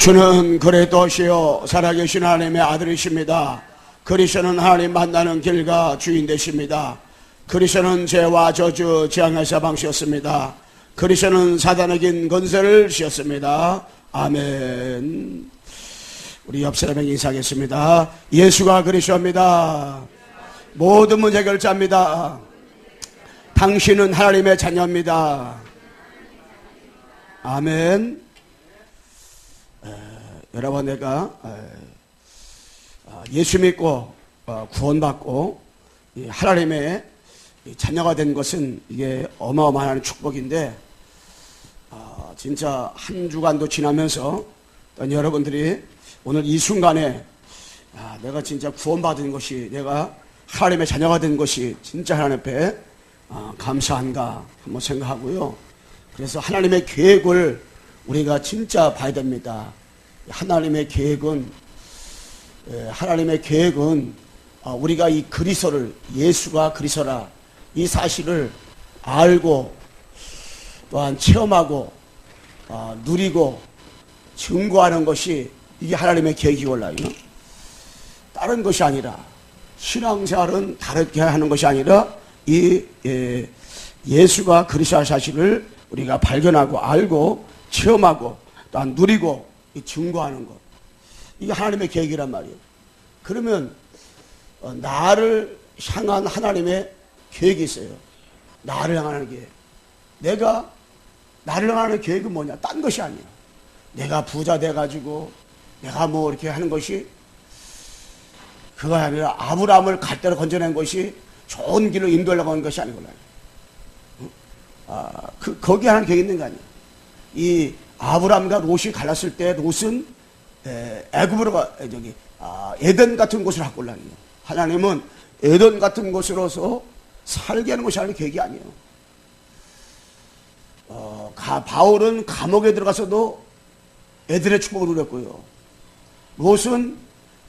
주는 그리스도시요 살아계신 하나님의 아들이십니다. 그리스도는 하나님 만나는 길과 주인 되십니다. 그리스도는 죄와 저주 재앙에서 방시였습니다. 그리스도는 사단의 긴 건설을 씌었습니다. 아멘. 우리 옆 사람에게 인사하겠습니다. 예수가 그리스도입니다. 모든 문제 해결자입니다. 당신은 하나님의 자녀입니다. 아멘. 여러분, 내가 예수 믿고 구원받고 하나님의 자녀가 된 것은 이게 어마어마한 축복인데, 진짜 한 주간도 지나면서 여러분들이 오늘 이 순간에 내가 진짜 구원받은 것이, 내가 하나님의 자녀가 된 것이 진짜 하나님 앞에 감사한가 한번 생각하고요. 그래서 하나님의 계획을 우리가 진짜 봐야 됩니다. 하나님의 계획은 우리가 이 그리스도를, 예수가 그리스도라 이 사실을 알고 또한 체험하고 누리고 증거하는 것이 이게 하나님의 계획이올라요. 다른 것이 아니라, 신앙생활은 다르게 하는 것이 아니라 이 예수가 그리스도의 사실을 우리가 발견하고 알고 체험하고 또한 누리고 증거하는 것, 이게 하나님의 계획이란 말이에요. 그러면 나를 향한 하나님의 계획이 있어요. 나를 향하는 계획. 내가 나를 향하는 계획은 뭐냐? 딴 것이 아니야. 내가 부자 돼가지고 내가 뭐 이렇게 하는 것이 그가 아니라 아브라함을 갈대로 건져낸 것이 좋은 길로 인도하려고 하는 것이 아니구나. 거기에 하는 계획이 있는 거 아니야. 이 아브라함과 롯이 갈랐을 때 롯은 애굽으로 에덴 같은 곳을 갖고 올라요. 하나님은 에덴 같은 곳으로서 살게 하는 것이 하나님의 계획이 아니에요. 바울은 감옥에 들어가서도 에덴의 축복을 누렸고요. 롯은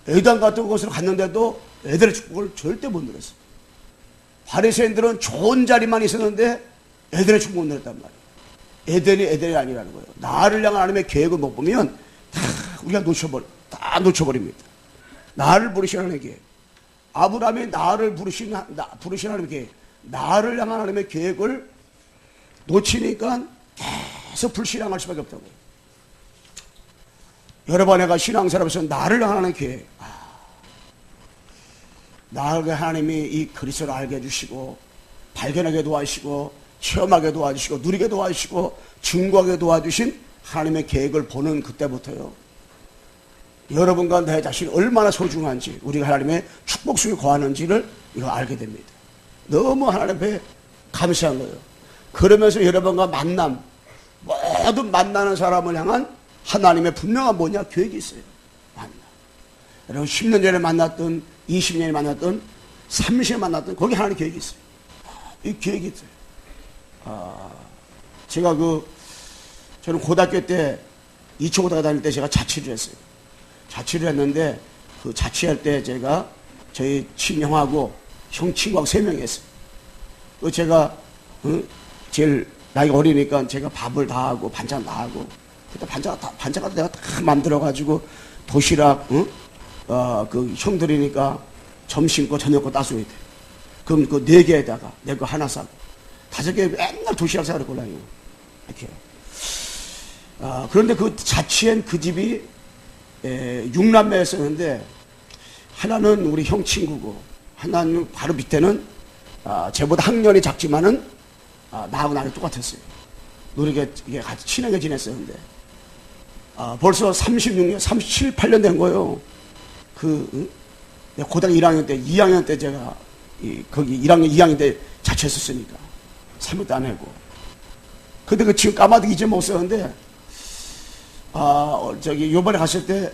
에덴 같은 곳으로 갔는데도 에덴의 축복을 절대 못 누렸어요. 바리새인들은 좋은 자리만 있었는데 에덴의 축복을 못 누렸단 말이에요. 에덴이 아니라는 거예요. 나를 향한 하나님의 계획을 못 보면 다 우리가 놓쳐버립니다. 나를 부르시는 하나님의 계획. 아브라함이 나를 부르시는 하나님의 계획. 나를 향한 하나님의 계획을 놓치니까 계속 불신앙할 수밖에 없다고. 여러분, 내가 신앙사람으로서 나를 향한 하나님의 계획. 나에게 하나님이 이 그리스도를 알게 해주시고 발견하게 도와주시고 체험하게 도와주시고 누리게 도와주시고 증거하게 도와주신 하나님의 계획을 보는 그때부터요, 여러분과 내 자신이 얼마나 소중한지, 우리가 하나님의 축복 속에 거하는지를 이거 알게 됩니다. 너무 하나님 앞에 감사한 거예요. 그러면서 여러분과 모든 만나는 사람을 향한 하나님의 분명한 뭐냐? 계획이 있어요. 여러분 10년 전에 만났던, 20년에 만났던, 30년에 만났던, 거기 하나님 계획이 있어요. 이 계획이 있어요. 제가 저는 고등학교 때, 이초고등학교 다닐 때 제가 자취를 했어요. 자취를 했는데, 그 자취할 때 제가 저희 친형하고, 형 친구하고 3명이 했어요. 제가, 제일 나이가 어리니까 제가 밥을 다 하고, 반찬 다 하고, 그때 반찬 내가 다 만들어가지고, 도시락, 그 형들이니까 점심 거, 저녁 거 따줘야 돼. 그럼 그 4개에다가 내 거 하나 싸고, 5개 맨날 도시락 싸고 그러고요. 이렇게. 그런데 그 자취한 그 집이 6남매였었는데, 하나는 우리 형 친구고, 하나는 바로 밑에는 쟤보다 학년이 작지만은 나하고 나랑 똑같았어요. 우리가 이게 같이 친하게 지냈었는데, 벌써 36년, 37, 8년 된 거예요. 고등학교 2학년 때 제가 거기 1학년, 2학년 때 자취했었으니까 3년도 안 하고. 근데 그 지금 까마득 이제 못 썼는데, 요번에 갔을 때,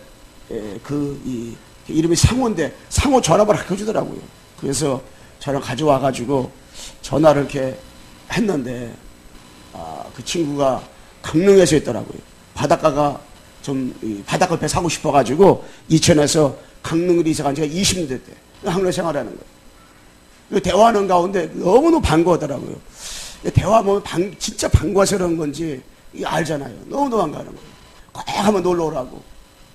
이름이 상호인데, 상호 전화번호 가르쳐주더라고요. 그래서 저를 가져와가지고 전화를 이렇게 했는데, 그 친구가 강릉에서 있더라고요. 바닷가가 바닷가 배 사고 싶어가지고, 이천에서 강릉으로 이사간 지가 20년 됐대. 항로 생활하는 거예요. 대화하는 가운데 너무너무 반가워하더라고요. 대화하면 진짜 반가워서 그런 건지 알잖아요. 너무너무 반가워하는 거예요. 꼭 한번 놀러 오라고.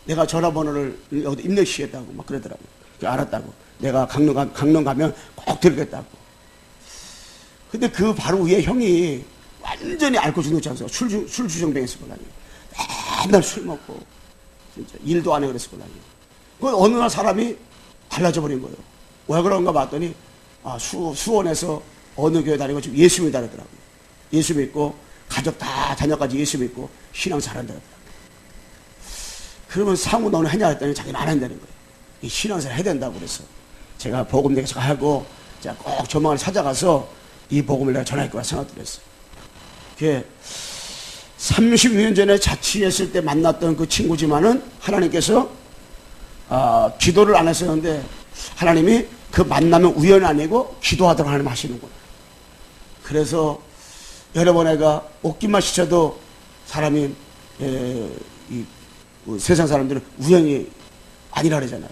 내가 전화번호를 여기 입력시켰다고 막 그러더라고. 알았다고. 내가 강릉 가면 꼭 들겠다고. 근데 그 바로 위에 형이 완전히 알코올 중독 장소, 술 주정뱅이했을 거라니. 맨날 술 먹고, 진짜 일도 안 해 그랬을 거라니. 그 어느 날 사람이 달라져 버린 거예요. 왜 그런가 봤더니, 수원에서 어느 교회 다니고 지금 예수 믿다더라고요. 예수 믿고, 가족 다 자녀까지 예수 믿고, 신앙 잘한다더라고요. 그러면 상우 너는 했냐 했더니 자기는 안 한다는 거예요. 이 신앙생활 해야 된다고 그래서. 제가 복음 내가 하고, 제가 꼭 조만간 찾아가서 이 복음을 내가 전할 거라 생각을 했어요. 그게 30년 전에 자취했을 때 만났던 그 친구지만은 하나님께서 기도를 안 했었는데 하나님이 그 만나면 우연이 아니고 기도하도록 하나님 하시는구나. 그래서 여러 번 애가 옷깃만 시쳐도 사람이 세상 사람들은 우연이 아니라 그러잖아요.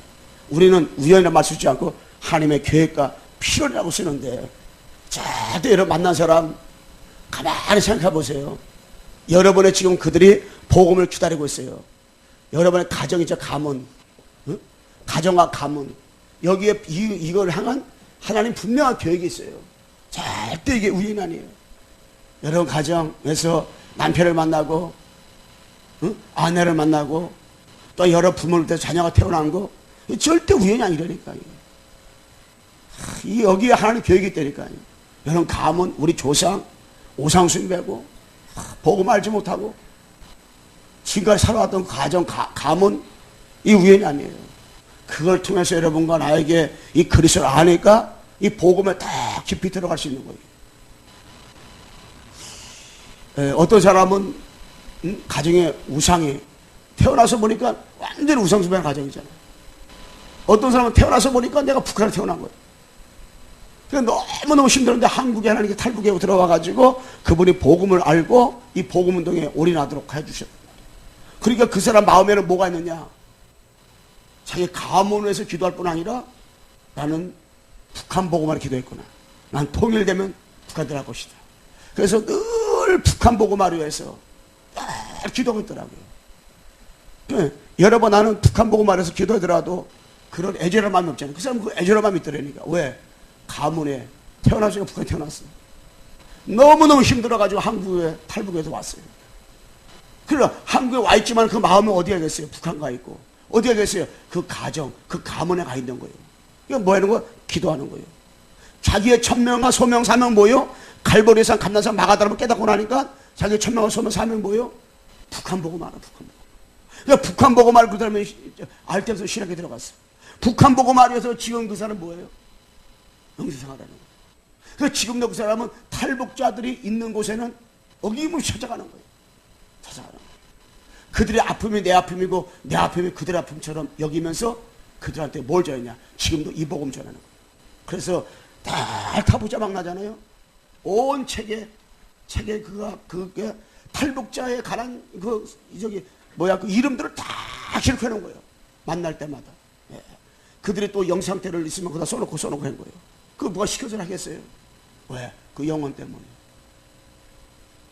우리는 우연이라 말 쓰지 않고 하나님의 계획과 필요라고 쓰는데 절대 여러분 만난 사람 가만히 생각해 보세요. 여러분의 지금 그들이 복음을 기다리고 있어요. 여러분의 가정이죠. 가문, 응? 가정과 가문 여기에 이걸 향한 하나님 분명한 계획이 있어요. 절대 이게 우연이 아니에요. 여러분 가정에서 남편을 만나고 응? 아내를 만나고 또 여러 부모를 때 자녀가 태어난 거 절대 우연이 아니라니까요. 여기에 하나님 계획이 있다니까요. 여러분 가문 우리 조상 오상숭배고 복음 알지 못하고 지금까지 살아왔던 가정 가문 이 우연이 아니에요. 그걸 통해서 여러분과 나에게 이 그리스도를 아니까 이 복음에 더 깊이 들어갈 수 있는 거예요. 어떤 사람은 가정의 우상이 태어나서 보니까 완전히 우상숭배하는 가정이잖아요. 어떤 사람은 태어나서 보니까 내가 북한에 태어난 거예요. 그러니까 너무너무 힘들었는데 한국에 하나님께 탈북에 들어와가지고 그분이 복음을 알고 이 복음 운동에 올인하도록 해주셨단 말이에요. 그러니까 그 사람 마음에는 뭐가 있느냐? 자기 가문을 위해서 기도할 뿐 아니라 나는 북한 복음을 기도했구나. 난 통일되면 북한 들어갈 것이다. 그래서 늘 북한 복음을 위해서 늘 기도하고 있더라고요. 여러 번 나는 북한 복음을 위해서 기도하더라도 그런 애절한 마음이 없잖아요. 그 사람은 그 애절한 마음이 있더라니까. 왜? 가문에 태어나서 북한에 태어났어. 너무너무 힘들어가지고 한국에 탈북해서 왔어요. 그러나 한국에 와 있지만 그 마음은 어디에 계세요? 북한 가 있고. 어디에 계세요? 그 가정, 그 가문에 가 있는 거예요. 이거 뭐 하는 거예요? 기도하는 거예요. 자기의 천명과 소명, 사명 뭐예요? 갈보리산, 감난산, 마가다라고 깨닫고 나니까 자기의 천명과 소명, 사명 뭐예요? 북한 보고 말아, 북한 보고. 그러니까 북한 보고 말고 그 사람이 알 때부터 신학에 들어갔어. 북한 보고 말해서 지금 그 사람 뭐예요? 영세생활하는 거예요. 그래서 지금도 그 사람은 탈북자들이 있는 곳에는 어김없이 찾아가는 거예요. 찾아가는 거예요. 그들의 아픔이 내 아픔이고 내 아픔이 그들의 아픔처럼 여기면서 그들한테 뭘 전하냐? 지금도 이 복음 전하는 거예요. 그래서 다 타부자막 나잖아요. 온 책에 그게 탈북자에 관한 그 이름들을 다 기록해 놓은 거예요. 만날 때마다. 예. 그들이 또 영상태를 있으면 그다 써놓고 한 거예요. 그거 누가 시켜서 하겠어요? 왜? 그 영혼 때문에.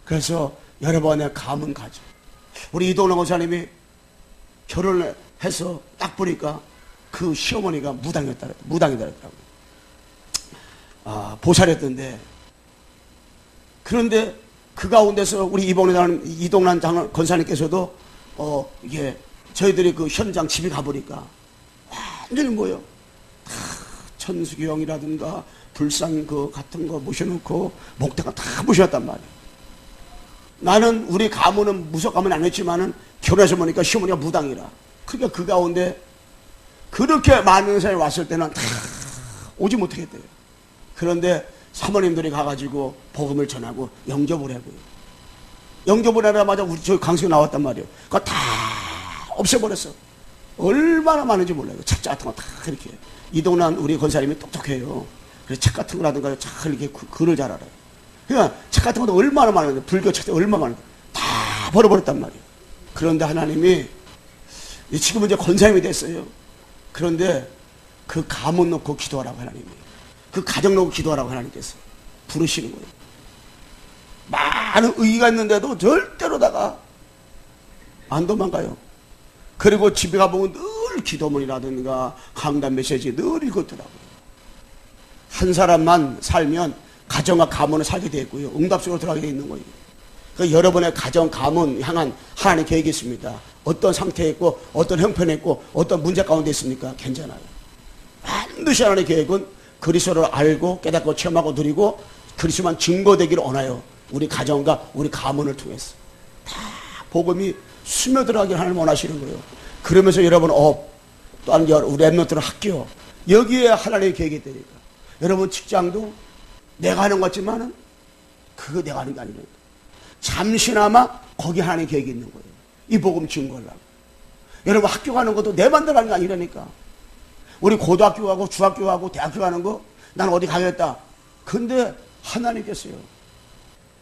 그래서 여러분의 가문 가죠. 우리 이동남 원사님이 결혼을 해서 딱 보니까 그 시어머니가 무당이더라고요. 보살했던데. 그런데 그 가운데서 우리 이동남 권사님께서도 이게 저희들이 그 현장 집에 가보니까 완전히 뭐예요? 천수경이라든가 불상 그 같은 거 모셔놓고 목대가 다 모셔놨단 말이에요. 나는 우리 가문은 무속 가문 안 했지만은 결혼해서 보니까 시어머니가 무당이라. 그러니까 그 가운데 그렇게 많은 사람이 왔을 때는 다 오지 못하겠대요. 그런데 사모님들이 가가지고 복음을 전하고 영접을 하고요. 영접을 하자마자 우리 저희 강수에 나왔단 말이에요. 그거 다 없애버렸어. 얼마나 많은지 몰라요. 책자 같은 거 다 이렇게. 이동난 우리 권사님이 똑똑해요. 그래서 책 같은 거라든가 잘 이렇게 글을 잘 알아요. 그러니까 책 같은 것도 얼마나 많은데, 불교 책도 얼마나 많은데, 다 버려버렸단 말이에요. 그런데 하나님이, 지금은 이제 권사님이 됐어요. 그런데 그 가문 놓고 기도하라고 하나님이. 그 가정 놓고 기도하라고 하나님께서 부르시는 거예요. 많은 의의가 있는데도 절대로다가 안 도망가요. 그리고 집에 가보면 늘 기도문이라든가 강단 메시지 늘 읽었더라고요. 한 사람만 살면 가정과 가문을 살게 되어 있고요. 응답 속으로 들어가게 되어 있는 거예요. 그러니까 여러분의 가정, 가문 향한 하나님의 계획이 있습니다. 어떤 상태에 있고 어떤 형편에 있고 어떤 문제 가운데 있습니까? 괜찮아요. 반드시 하나님의 계획은 그리스도를 알고 깨닫고 체험하고 누리고 그리스도만 증거되기를 원하여 우리 가정과 우리 가문을 통해서 다 복음이 스며들어가기를 하나님 원하시는 거예요. 그러면서 여러분 또한 우리 랩런트는 학교 여기에 하나님의 계획이 있다니까. 여러분 직장도 내가 하는 것 같지만은 그거 내가 하는 게 아니라니까. 잠시나마 거기 하나님의 계획이 있는 거예요. 이 복음 증거하려고. 여러분 학교 가는 것도 내 맘대로 하는 게 아니라니까. 우리 고등학교 가고 중학교 가고 대학교 가는 거 난 어디 가겠다. 근데 하나님께서요.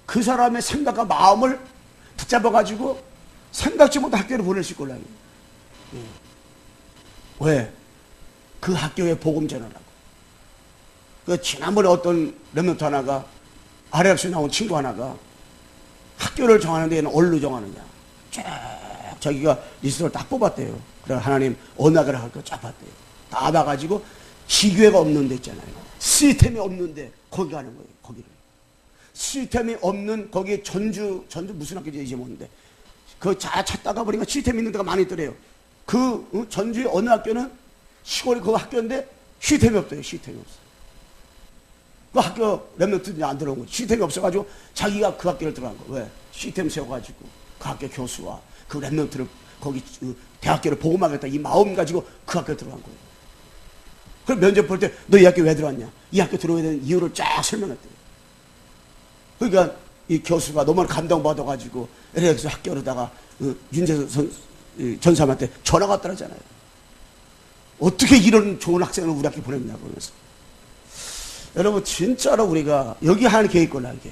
그 사람의 생각과 마음을 붙잡아가지고 생각지 못한 학교를 보내실 거라고. 왜? 그 학교에 복음 전하라고. 그 지난번에 어떤 랩런트 하나가 아래학교 나온 친구 하나가 학교를 정하는 데는 뭘로 정하느냐. 쫙 자기가 리스트를 딱 뽑았대요. 그래 하나님 어느 학교를 할까 쫙 봤대요. 다 봐가지고 지교회가 없는 데 있잖아요. 시스템이 없는데 거기 가는 거예요. 거기를. 시스템이 없는 거기 전주 무슨 학교인지 이제 모르는데 그 찾다가 보니까 시스템이 있는 데가 많이 있더래요. 그 전주의 어느 학교는 시골이 그 학교인데 시스템이 없대요. 시스템이 없어. 그 학교 랩런트들이 안 들어온 거지. 시스템이 없어가지고 자기가 그 학교를 들어간 거. 왜? 시스템 세워가지고 그 학교 교수와 그 랩런트를 거기 대학교를 복음하겠다 이 마음 가지고 그 학교에 들어간 거예요. 그럼 면접 볼 때 너 이 학교 왜 들어왔냐? 이 학교 들어오게 되는 이유를 쫙 설명했대요. 그러니까 이 교수가 너무 감동받아가지고 LA에서 학교로다가 윤재선 전사님한테 전화가 왔더라잖아요. 어떻게 이런 좋은 학생을 우리 학교에 보냈냐고 그러면서. 여러분 진짜로 우리가 여기 하는 계획이 있구나 이게.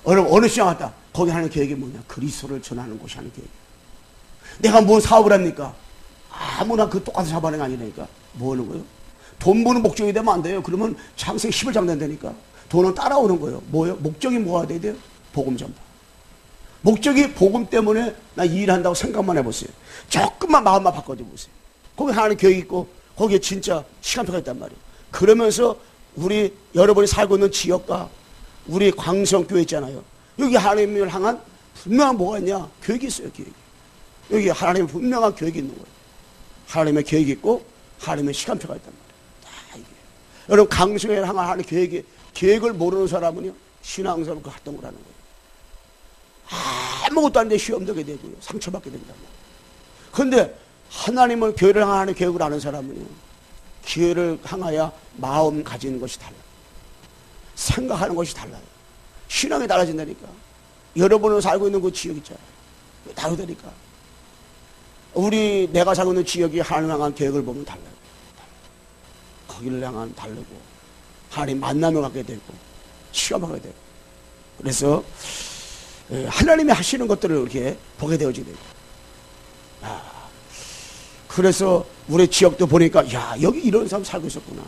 여러분 어느 시장 왔다. 거기 하는 계획이 뭐냐? 그리스도를 전하는 곳이 하는 계획. 내가 뭔 사업을 합니까? 아무나 그 똑같은 사업 하는 게 아니라니까. 뭐 하는 거예요? 돈 버는 목적이 되면 안 돼요. 그러면 장생 10을 잡는다니까. 돈은 따라오는 거예요. 뭐예요? 목적이 뭐가 돼야 돼요? 복음 전파. 목적이 복음 때문에 나 이 일한다고 생각만 해보세요. 조금만 마음만 바꿔보세요. 거기 하나님 계획이 있고 거기에 진짜 시간표가 있단 말이에요. 그러면서 우리 여러분이 살고 있는 지역과 우리 광성교회 있잖아요. 여기 하나님을 향한 분명한 뭐가 있냐? 계획이 있어요. 계획이. 여기 하나님의 분명한 계획이 있는 거예요. 하나님의 계획이 있고 하나님의 시간표가 있단 말이에요. 다 이게. 여러분 강성을 향한 하나님의 계획을 모르는 사람은요. 신앙생활 그 활동을 하는 거예요. 아무것도 아닌데 시험 되게 되고요. 상처받게 된단 말이에요. 그런데 하나님을 교회를 향하는 계획을 아는 사람은요. 기회를 향하여 마음 가지는 것이 달라요. 생각하는 것이 달라요. 신앙이 달라진다니까. 여러분을 살고 있는 그 지역 있잖아요. 다르다니까. 내가 살고 있는 지역이 하나님 향한 계획을 보면 달라요. 거기를 향한 다르고 하나님 만남을 갖게 되고 시험하게 되고 그래서 하나님이 하시는 것들을 이렇게 보게 되어지게 되고 그래서 우리 지역도 보니까 야 여기 이런 사람 살고 있었구나.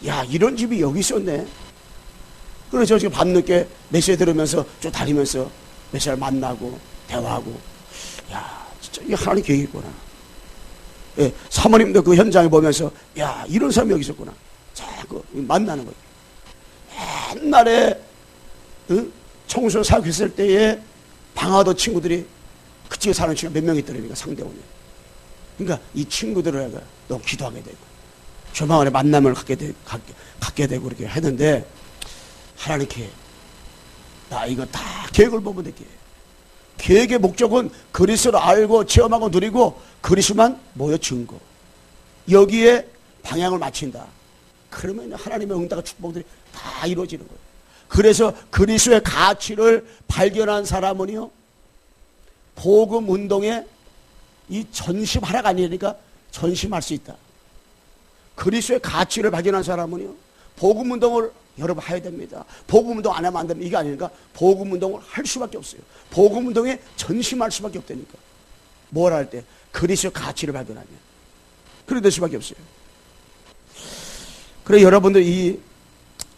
야 이런 집이 여기 있었네. 그래서 지금 밤늦게 메시지 들으면서 쭉 다니면서 메시지를 만나고 대화하고 야 진짜 이게 하나님 계획이구나. 예, 사모님도 그 현장에 보면서 야 이런 사람이 여기 있었구나. 자꾸 만나는 거예요. 옛날에 청소 사역했을 때에 방화도 친구들이 그 집에 사는 친구가 몇 명 있더라니까 상대원에. 그러니까 이 친구들을 너 기도하게 되고 조만간에 만남을 갖게 되고 그렇게 했는데 하나님께 나 이거 다 계획을 보면 돼. 계획의 목적은 그리스도를 알고 체험하고 누리고 그리스도만 모여 증거. 여기에 방향을 맞춘다. 그러면 하나님의 응답과 축복들이 다 이루어지는 거예요. 그래서 그리스도의 가치를 발견한 사람은요. 복음 운동에 이 전심하라가 아니니까 전심할 수 있다. 그리스도의 가치를 발견한 사람은요. 복음 운동을 여러분 해야 됩니다. 복음 운동 안 하면 안 됩니다. 이게 아니니까 복음 운동을 할 수밖에 없어요. 복음 운동에 전심할 수밖에 없다니까. 뭘 할 때? 그리스도의 가치를 발견하면. 그래 될 수밖에 없어요. 그래 여러분들 이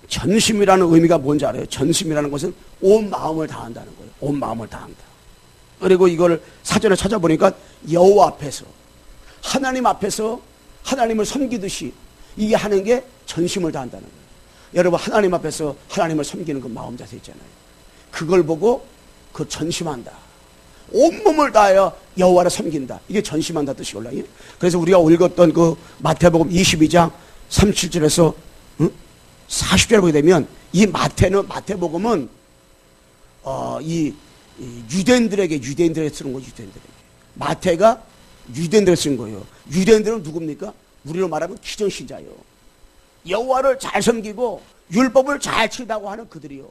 전심이라는 의미가 뭔지 알아요? 전심이라는 것은 온 마음을 다한다는 거예요. 온 마음을 다한다. 그리고 이걸 사전에 찾아보니까 여호와 앞에서, 하나님 앞에서 하나님을 섬기듯이 이게 하는 게 전심을 다한다는 거예요. 여러분, 하나님 앞에서 하나님을 섬기는 그 마음 자세 있잖아요. 그걸 보고 그 전심한다. 온몸을 다하여 여호와를 섬긴다. 이게 전심한다 뜻이 올라요. 그래서 우리가 읽었던 그 마태복음 22장 37절에서 40절 보게 되면 이 마태복음은 이 유대인들에게 쓰는 거예요. 유대인들에게. 마태가 유대인들에게 쓴 거예요. 유대인들은 누굽니까? 우리로 말하면 기존신자예요. 여호와를 잘 섬기고 율법을 잘 지키다고 하는 그들이요.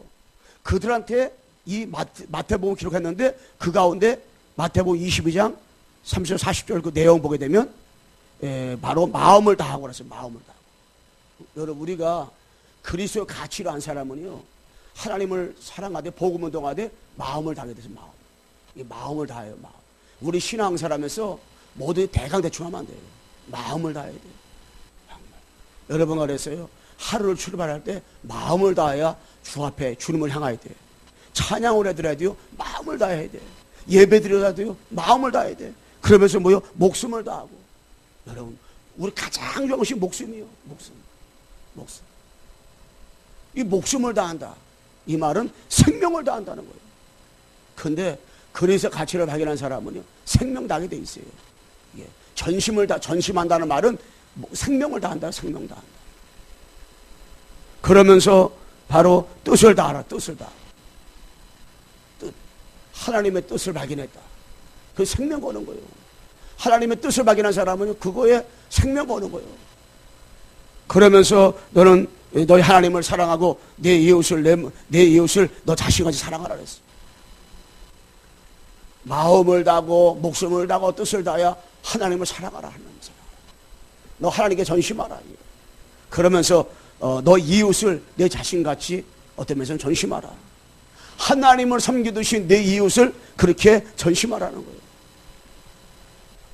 그들한테 이 마태복음 기록했는데 그 가운데 마태복음 22장 30절 40절 그 내용 보게 되면 바로 마음을 다하고 그랬어요. 마음을 다하고. 여러분, 우리가 그리스도의 가치로 한 사람은요, 하나님을 사랑하되 복음을 동하되 마음을 다하게 돼서 마음. 이 마음을 다해요. 마음. 우리 신앙생활하면서 모두 대강대충 하면 안 돼요. 마음을 다해야 돼요. 정말. 여러분가 그랬어요. 하루를 출발할 때 마음을 다해야 주 앞에 주님을 향해야 돼. 찬양을 해드려야돼요. 마음을 다해야 돼. 예배 드려야돼요. 마음을 다해야 돼. 그러면서 뭐요? 목숨을 다하고. 여러분, 우리 가장 중요한 것이 목숨이요. 목숨. 이 목숨을 다한다. 이 말은 생명을 다한다는 거예요. 근데 그래서 가치를 발견한 사람은요, 생명 다하게 돼 있어요. 예. 전심한다는 말은 생명을 다한다. 생명 다한다. 그러면서 바로 뜻을 다하라. 뜻을 다. 하나님의 뜻을 발견했다. 그 생명 거는 거예요. 하나님의 뜻을 발견한 사람은 그거에 생명 거는 거예요. 그러면서 너는 너희 하나님을 사랑하고 내 이웃을 너 자신같이 사랑하라 그랬어. 마음을 다하고 목숨을 다하고 뜻을 다하여 하나님을 사랑하라 하는 사람. 너 하나님께 전심하라. 그러면서 너 이웃을 내 자신같이 어떤 면에서는 전심하라. 하나님을 섬기듯이 내 이웃을 그렇게 전심하라는 거예요.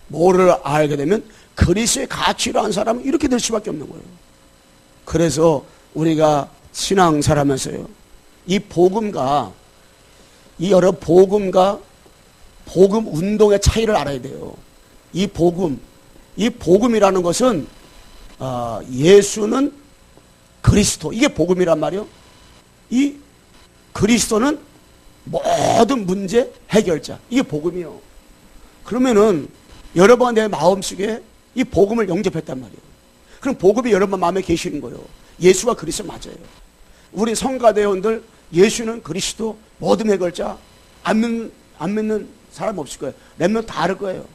뭐를 알게 되면 그리스도의 가치로 한 사람은 이렇게 될 수밖에 없는 거예요. 그래서 우리가 신앙생활하면서요, 이 복음과 복음 운동의 차이를 알아야 돼요. 이 복음이라는 것은 예수는 그리스도, 이게 복음이란 말이요. 이 그리스도는 모든 문제 해결자, 이게 복음이요. 그러면은 여러분 내 마음속에 이 복음을 영접했단 말이에요. 그럼 복음이 여러분 마음에 계시는 거예요. 예수가 그리스도 맞아요. 우리 성가대원들 예수는 그리스도 모든 해결자 안 믿는 사람 없을 거예요. 랩런트 다 알 거예요.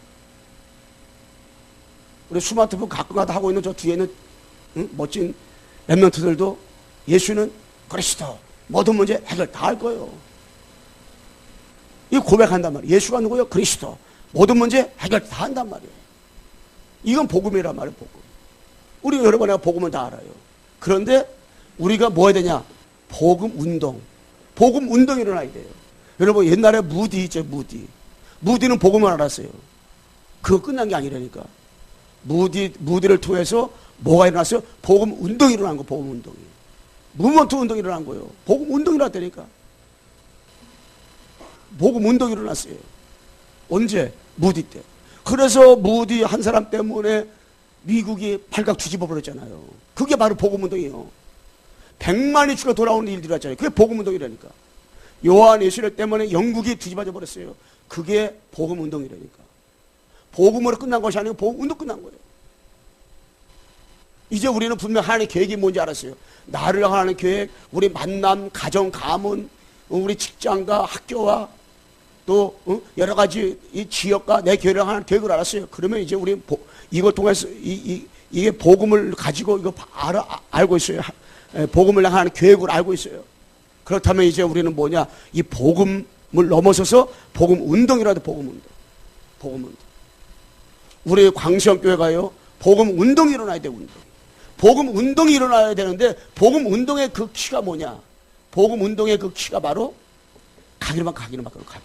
우리 스마트폰 가끔가다 하고 있는 저 뒤에 있는 멋진 랩런트들도 예수는 그리스도 모든 문제 해결 다 할 거예요. 이거 고백한단 말이에요. 예수가 누구예요? 그리스도 모든 문제 해결 다 한단 말이에요. 이건 복음이란 말이에요. 복음. 우리 여러분 내가 복음을 다 알아요. 그런데 우리가 뭐 해야 되냐? 복음 운동이 일어나야 돼요. 여러분 옛날에 무디 있죠. 무디는 복음을 알았어요. 그거 끝난 게 아니라니까. 무디를 통해서 뭐가 일어났어요? 복음 운동이 일어난 거. 복음 운동이. 무먼트 운동이 일어난 거예요. 복음 운동이 일어났다니까. 복음 운동이 일어났어요. 언제? 무디 때. 그래서 무디 한 사람 때문에 미국이 발각 뒤집어 버렸잖아요. 그게 바로 복음 운동이에요. 100만이 죽어 돌아오는 일들이 왔잖아요. 그게 복음 운동이라니까. 요한 예수를 때문에 영국이 뒤집어져 버렸어요. 그게 복음 운동이라니까. 복음으로 끝난 것이 아니고 복음 운동 끝난 거예요. 이제 우리는 분명 하나님의 계획이 뭔지 알았어요. 나를 향하는 계획, 우리 만남, 가정, 가문, 우리 직장과 학교와 또 여러 가지 이 지역과 내 계획을 하는 계획을 알았어요. 그러면 이제 우리 이걸 통해서 이게 복음을 가지고 이거 알고 있어요. 복음을 향하는 계획을 알고 있어요. 그렇다면 이제 우리는 뭐냐? 이 복음을 넘어서서 복음 운동이라도 복음 운동. 우리 광시형교회가요, 복음 운동이 일어나야 돼, 운동. 복음 운동이 일어나야 되는데, 복음 운동의 그 키가 뭐냐? 복음 운동의 그 키가 바로 가기는 밖으로 가기.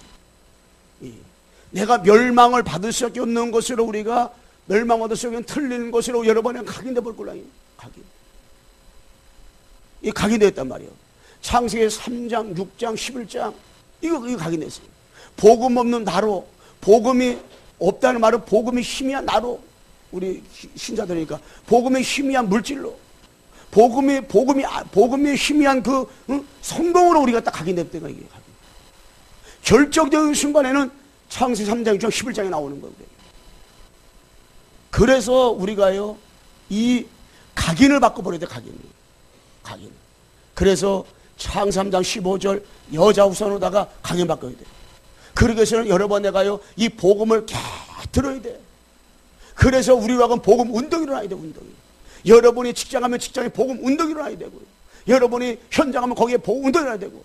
내가 멸망을 받을 수밖에 없는 것으로 우리가 멸망받을 수밖에 없는 틀린 것으로 여러분은 각인돼 볼 거라니. 이 각인됐단 말이에요. 창세기 3장, 6장, 11장 이거 각인됐어요. 복음 없는 나로, 복음이 없다는 말은 복음이 희미한 나로, 우리 신자들이니까 복음이 희미한 물질로, 복음이 희미한 그 성공으로 우리가 딱 각인될 때가 이게 각인. 결정적인 순간에는 창세기 3장 6장 11장에 나오는 거예요. 그래서 우리가요 이 각인을 바꿔버려야 돼. 각인. 그래서 창세기 3장 15절 여자 우선으로다가 각인 바꿔야 돼. 그러기 위해서는 여러분 내가요 이 복음을 계속 들어야 돼. 그래서 우리와 하면 복음 운동이 일어나야 돼. 운동이. 여러분이 직장 가면 직장에 복음 운동이 일어나야 되고요. 여러분이 현장 가면 거기에 복음 운동이 일어나야 되고,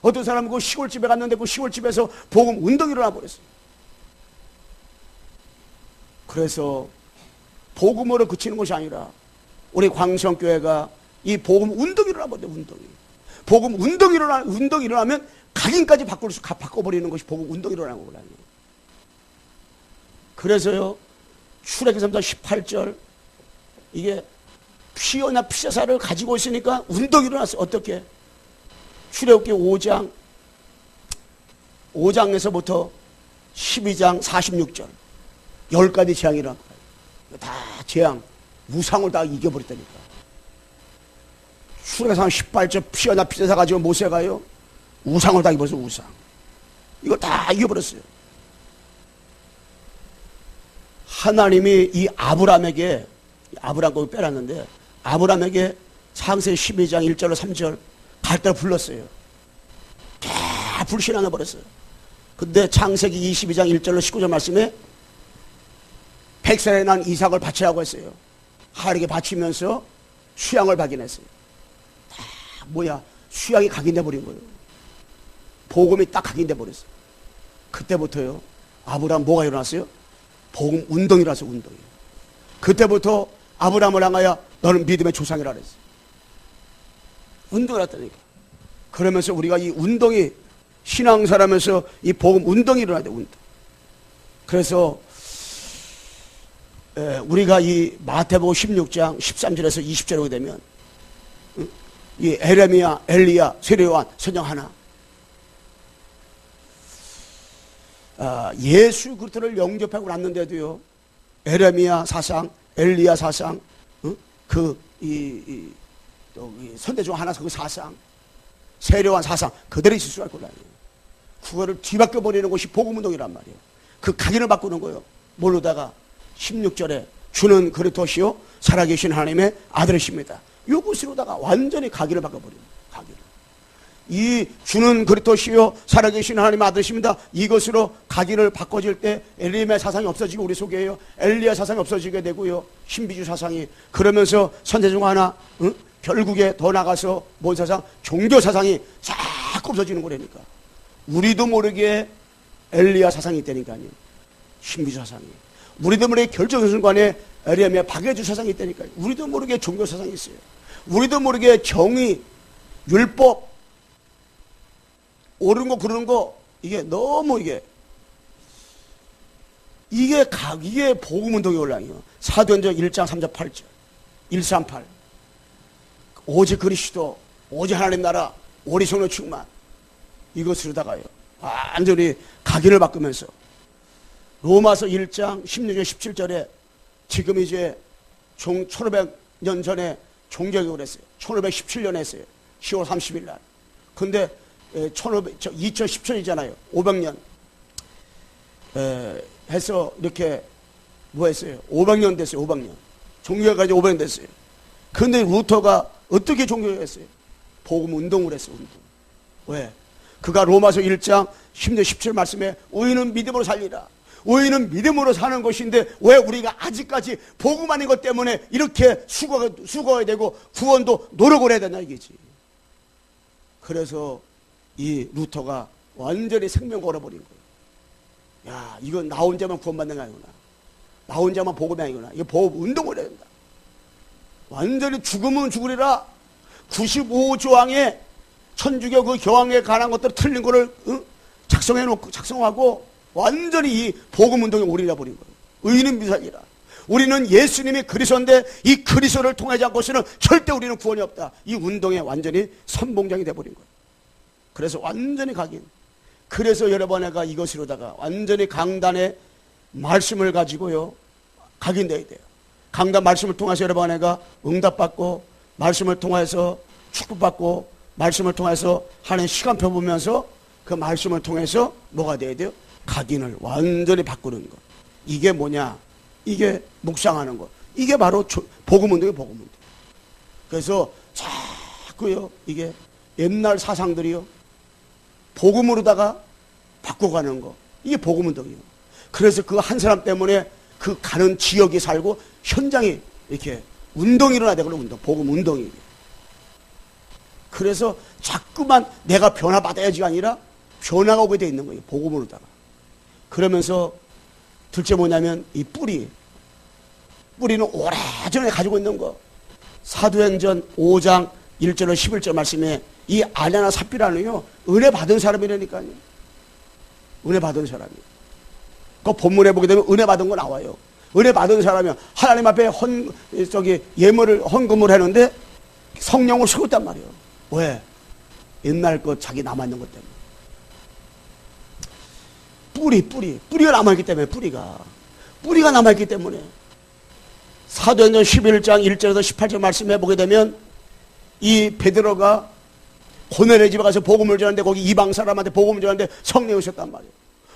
어떤 사람은 그 시골집에 갔는데 그 시골집에서 복음 운동이 일어나 버렸어요. 그래서 복음으로 그치는 것이 아니라 우리 광성교회가 이 복음 운동이 일어나 버려요. 운동이. 복음 운동이 일어나면 각인까지 바꿔버리는 것이 복음 운동이 일어나는 거거든요. 그래서요 출애굽기 3장 18절 이게 피어나 피자사를 가지고 있으니까 운동이 일어났어요. 어떻게? 출애굽기 5장에서부터 12장 46절 10가지 재앙이란 거예요. 다 재앙, 우상을 다 이겨버렸다니까. 출애굽기 18절 피어나 피자사 가지고 모세가요 우상을 다 이겨버렸어요. 우상. 이거 다 이겨버렸어요. 하나님이 이 아브람에게, 아브람 거기 빼놨는데, 아브람에게 창세기 12장 1절로 3절 갈대로 불렀어요. 다 불신하나 버렸어요. 근데 창세기 22장 1절로 19절 말씀에 100살에 난 이삭을 바치라고 했어요. 하나님께 바치면서 수양을 발견했어요. 다 뭐야? 수양이 각인돼 버린 거예요. 복음이 딱 각인돼 버렸어요. 그때부터요 아브람 뭐가 일어났어요? 복음 운동이 일어났어요. 운동이. 그때부터 아브람을 향하여 너는 믿음의 조상이라 그랬어요. 운동을 했다니까. 그러면서 우리가 이 운동이 신앙사람에서 이 복음 운동이 일어나야 돼. 운동. 그래서 우리가 이 마태복음 16장 13절에서 20절에 오게 되면 이 에레미야, 엘리야, 세례요한, 선영 하나, 예수 그리스도를 영접하고 났는데도요 에레미야 사상, 엘리야 사상, 선대 중 하나 그 사상, 세례요한 사상 그대로 있을 수가 있고, 그거를 뒤바꿔 버리는 것이 복음운동이란 말이에요. 그 각인을 바꾸는 거예요. 뭘로다가 16절에 주는 그리스도시요 살아계신 하나님의 아들이십니다. 이것으로다가 완전히 각인을 바꿔버려요. 각인을. 이 주는 그리스도시요 살아계신 하나님의 아들이십니다. 이것으로 각인을 바꿔질 때 엘리야의 사상이 없어지고 우리 속에요 엘리야 사상이 없어지게 되고요. 신비주 사상이. 그러면서 선제 중 하나 결국에 더 나가서 뭔 사상? 종교 사상이 자꾸 없어지는 거라니까. 우리도 모르게 엘리야 사상이 있다니까요. 신비주 사상이. 우리도 모르게 결정의 순간에 에레미야 박해주 사상이 있다니까요. 우리도 모르게 종교 사상이 있어요. 우리도 모르게 정의, 율법, 옳은 거 그러는 거 이게 너무 이게 복음운동의 올라요. 사도행전 1장 3절 8절 138 오직 그리스도, 오직 하나님 나라, 오직 성령 충만, 이것으로다가요 완전히 각인을 바꾸면서 로마서 1장 16절 17절에 지금 이제 1500년 전에 종교개혁을 했어요. 1517년에 했어요. 10월 30일 날. 근데 2017년이잖아요. 500년 해서 이렇게 뭐 했어요? 500년 됐어요. 500년. 종교개혁까지 500년 됐어요. 근데 루터가 어떻게 종교개혁했어요? 복음 운동을 했어요. 운동. 왜? 그가 로마서 1장 16절 17절 말씀에 의인은 믿음으로 살리라. 의인은 믿음으로 사는 것인데 왜 우리가 아직까지 복음 아닌 것 때문에 이렇게 수고해야 되고 구원도 노력을 해야 되나 이게지. 그래서 이 루터가 완전히 생명 걸어버린 거예요. 야, 이건 나 혼자만 구원받는 게 아니구나. 나 혼자만 복음이 아니구나. 이거 복음 운동을 해야 된다. 완전히 죽으면 죽으리라. 95조항에 천주교 그 교황에 관한 것들 틀린 거를 작성하고 완전히 이 복음 운동에 올인해 버린 거예요. 의인은 미살이라. 우리는 예수님이 그리스도인데 이 그리스도를 통하지 않고서는 절대 우리는 구원이 없다. 이 운동에 완전히 선봉장이 돼 버린 거예요. 그래서 완전히 각인. 그래서 여러분 내가 이것으로다가 완전히 강단의 말씀을 가지고요 각인되어야 돼요. 강단 말씀을 통해서 여러분 내가 응답받고 말씀을 통해서 축복받고 말씀을 통해서 하는 시간표 보면서 그 말씀을 통해서 뭐가 돼야 돼요? 각인을 완전히 바꾸는 것. 이게 뭐냐? 이게 묵상하는 것. 이게 바로 복음운동이에요. 복음운동. 그래서 자꾸요 이게 옛날 사상들이요 복음으로다가 바꿔가는 거. 이게 복음운동이에요. 그래서 그 한 사람 때문에 그 가는 지역이 살고 현장이 이렇게 운동이 일어나야 되거든요. 운동. 복음운동이. 그래서 자꾸만 내가 변화받아야지가 아니라 변화가 오게 돼 있는 거예요. 복음으로다가. 그러면서 둘째 뭐냐면 이 뿌리는 오래전에 가지고 있는 거. 사도행전 5장 1절로 11절 말씀에 이 아냐나 삽비라는요 은혜 받은 사람이라니까요. 은혜 받은 사람이. 그 본문에 보게 되면 은혜 받은 거 나와요. 은혜 받은 사람이요 하나님 앞에 예물을 헌금을 하는데 성령을 쏟았단 말이에요. 왜? 옛날 거 자기 남아있는 것 때문에. 뿌리가 남아있기 때문에. 뿌리가 남아있기 때문에. 사도행전 11장 1절에서 18절 말씀해 보게 되면 이 베드로가 고넬의 집에 가서 복음을 전하는데 거기 이방 사람한테 복음을 전하는데 성령이 오셨단 말이에요.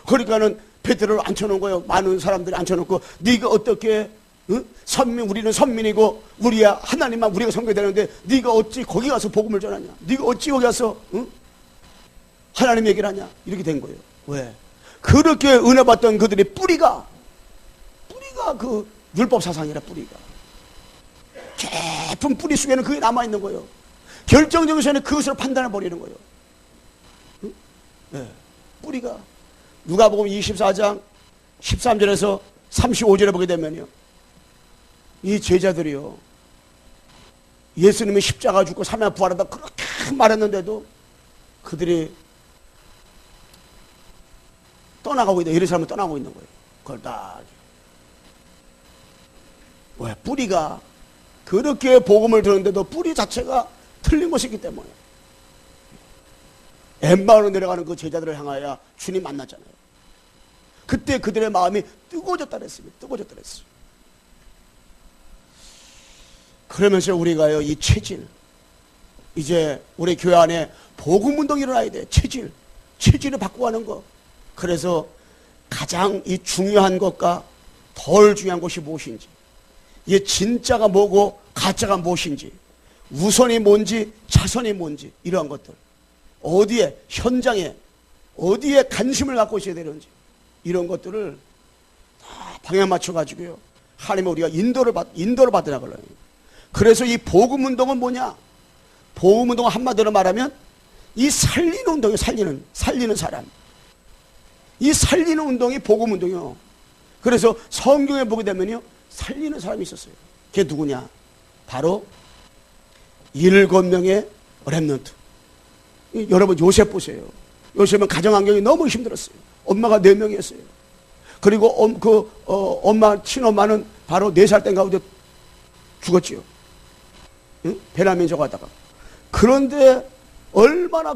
그러니까는 베드로를 앉혀놓은 거예요. 많은 사람들이 앉혀놓고 네가 어떻게 우리는 선민이고 우리야 하나님만 우리가 섬겨야 되는데 네가 어찌 거기 가서 복음을 전하냐? 네가 어찌 거기 가서 하나님 얘기를 하냐? 이렇게 된 거예요. 왜? 그렇게 은혜 받던 그들의 뿌리가 그 율법 사상이라 뿌리가 깊은 뿌리 속에는 그게 남아있는 거예요. 결정적인 시간에 그것으로 판단해 버리는 거예요. 네. 뿌리가 누가복음 24장 13절에서 35절에 보게 되면요 이 제자들이요 예수님이 십자가 죽고 3일 부활하다 그렇게 말했는데도 그들이 떠나가고 있다. 예루살렘을 떠나고 있는 거예요. 그걸 딱 왜? 뿌리가 그렇게 복음을 들었는데도 뿌리 자체가 틀린 것이기 때문에 엠마오로 내려가는 그 제자들을 향하여 주님 만났잖아요. 그때 그들의 마음이 뜨거워졌다 그랬습니다. 뜨거워졌다 그랬어요. 그러면서 우리가요 이 체질 이제 우리 교회 안에 복음운동이 일어나야 돼. 체질을 바꿔가는 거. 그래서 가장 이 중요한 것과 덜 중요한 것이 무엇인지 이게 진짜가 뭐고 가짜가 무엇인지 우선이 뭔지 차선이 뭔지 이러한 것들 어디에 현장에 어디에 관심을 갖고 있어야 되는지 이런 것들을 다 방향 맞춰가지고요 하나님의 우리가 인도를 받으라고 그래요. 그래서 이 복음운동은 뭐냐? 복음운동은 한마디로 말하면 이 살리는 운동이에요. 살리는 사람. 이 살리는 운동이 복음운동이요. 그래서 성경에 보게 되면요 살리는 사람이 있었어요. 그게 누구냐? 바로 7명의 렘넌트. 여러분 요셉 보세요. 요셉은 가정환경이 너무 힘들었어요. 엄마가 4명이었어요. 그리고 엄마 친엄마는 바로 4살 땐 가운데 죽었지요. 응? 베냐민 저거 하다가. 그런데 얼마나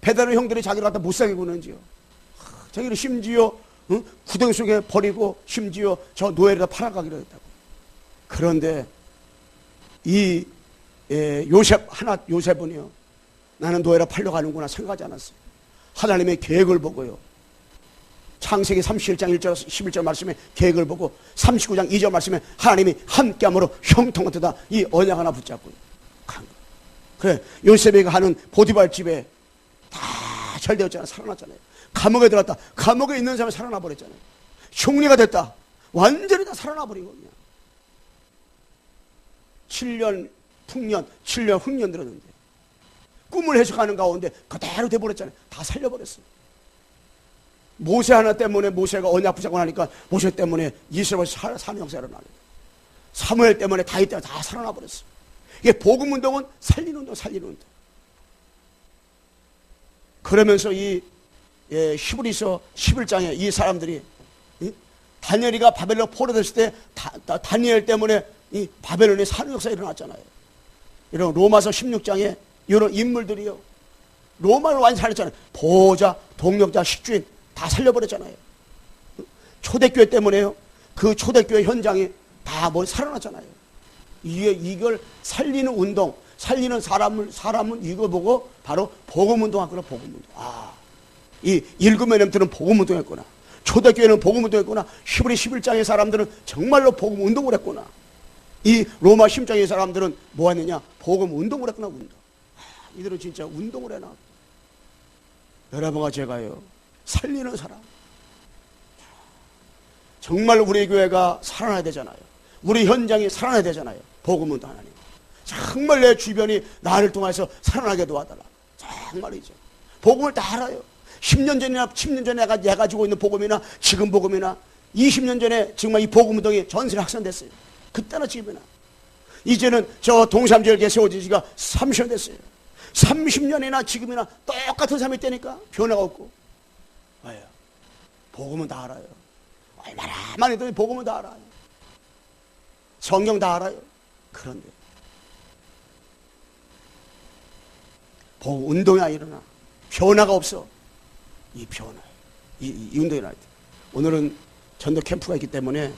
배다른 형들이 자기를 갖다 못살게 구는지요. 자기를 심지어 구덩이 속에 버리고 심지어 저 노예에다 팔아가기로 했다고. 그런데 이 요셉은요 나는 노예라 팔려가는구나 생각하지 않았어요. 하나님의 계획을 보고요. 창세기 37장 1절 11절 말씀에 계획을 보고 39장 2절 말씀에 하나님이 함께함으로 형통하다 이 언약 하나 붙잡고 간 거예요. 그래 요셉이 가는 보디발 집에 다 잘 되었잖아요. 살아났잖아요. 감옥에 들어갔다. 감옥에 있는 사람이 살아나 버렸잖아요. 흉리가 됐다. 완전히 다 살아나 버린 거냐. 7년 흉년 들었는데 꿈을 해석하는 가운데 그대로 돼버렸잖아요. 다 살려버렸어요. 모세 하나 때문에 모세가 언약 붙잡고 나니까 모세 때문에 이스라엘 사명사를 나요. 사무엘 때문에 다윗 때문에 다 살아나 버렸어요. 이게 복음운동은 살리는 운동. 그러면서 이 히브리서 11장에 이 사람들이 다니엘이가 바벨론 포로됐을 때 다니엘 때문에 이 바벨론의 산후 역사가 일어났잖아요. 이런 로마서 16장에 이런 인물들이요 로마를 완전히 살렸잖아요. 보호자, 동력자, 식주인 다 살려버렸잖아요. 초대교회 때문에요. 그 초대교회 현장이 다 살아났잖아요. 이걸 살리는 운동, 살리는 사람은 이거 보고 바로 복음운동한 거라, 복음운동. 이 일곱 렘넌트는 복음운동 했구나. 초대교회는 복음운동 했구나. 히브리 11장의 사람들은 정말로 복음운동을 했구나. 이 로마 10장의 사람들은 뭐 했느냐? 복음운동을 했구나, 운동. 이들은 진짜 운동을 해놔. 여러분과 제가요, 살리는 사람. 정말 우리 교회가 살아나야 되잖아요. 우리 현장이 살아나야 되잖아요. 복음운동 하나님. 정말 내 주변이 나를 통해서 살아나게 도와달라. 정말이죠. 복음을 다 알아요. 10년 전에 내가 가지고 있는 복음이나 지금 복음이나 20년 전에 정말 이 복음운동이 전세에 확산됐어요. 그때나 지금이나. 이제는 저 동삼지역에 세워진 지가 30년 됐어요. 30년이나 지금이나 똑같은 삶이 되니까 변화가 없고. 왜요? 복음은 다 알아요. 얼마나 많이 들으면 복음은 다 알아요. 성경 다 알아요. 그런데 복음 운동이 일어나. 변화가 없어. 이 변화. 이 운동이 일어날 때. 오늘은 전도 캠프가 있기 때문에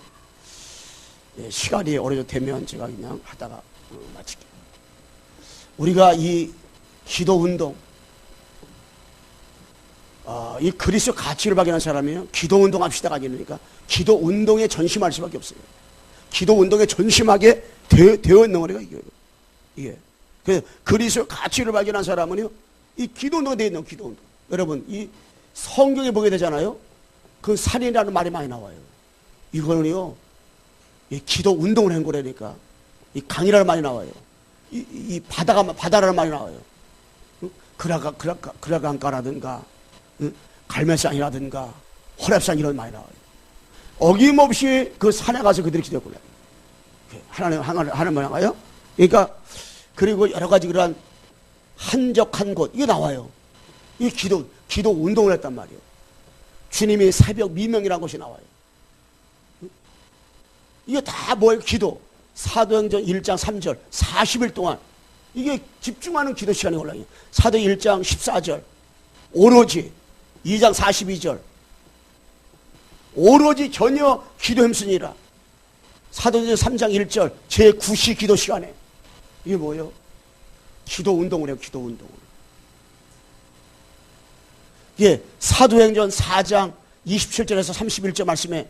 시간이 오래도 되면 제가 그냥 하다가 마칠게요. 우리가 이 기도 운동, 이 그리스도 가치를 발견한 사람이요. 기도 운동 합시다가 아니니까 기도 운동에 전심할 수밖에 없어요. 기도 운동에 전심하게 되어 있는 거래요, 이게. 그래서 그리스도 가치를 발견한 사람은요, 이 기도 운동에 되어 있는 기도 운동. 여러분, 이 성경에 보게 되잖아요. 그 살인이라는 말이 많이 나와요. 이거는요, 이 기도 운동을 한 거라니까. 이 강이라는 말이 나와요. 이 바다라는 말이 나와요. 그라강가라든가, 갈멜산이라든가, 호렙산 이런 말이 나와요. 어김없이 그 산에 가서 그들이 기도했구나. 하나님 향하여. 그러니까, 그리고 여러 가지 그러한 한적한 곳, 이게 나와요. 이 기도 운동을 했단 말이에요. 주님이 새벽 미명이라는 것이 나와요. 이게 다 뭐예요? 기도. 사도행전 1장 3절, 40일 동안. 이게 집중하는 기도 시간이 올라요. 사도 1장 14절, 오로지 2장 42절, 오로지 전혀 기도 힘쓰니라. 사도행전 3장 1절, 제9시 기도 시간에. 이게 뭐예요? 기도 운동을 해요, 기도 운동을. 예, 사도행전 4장 27절에서 31절 말씀에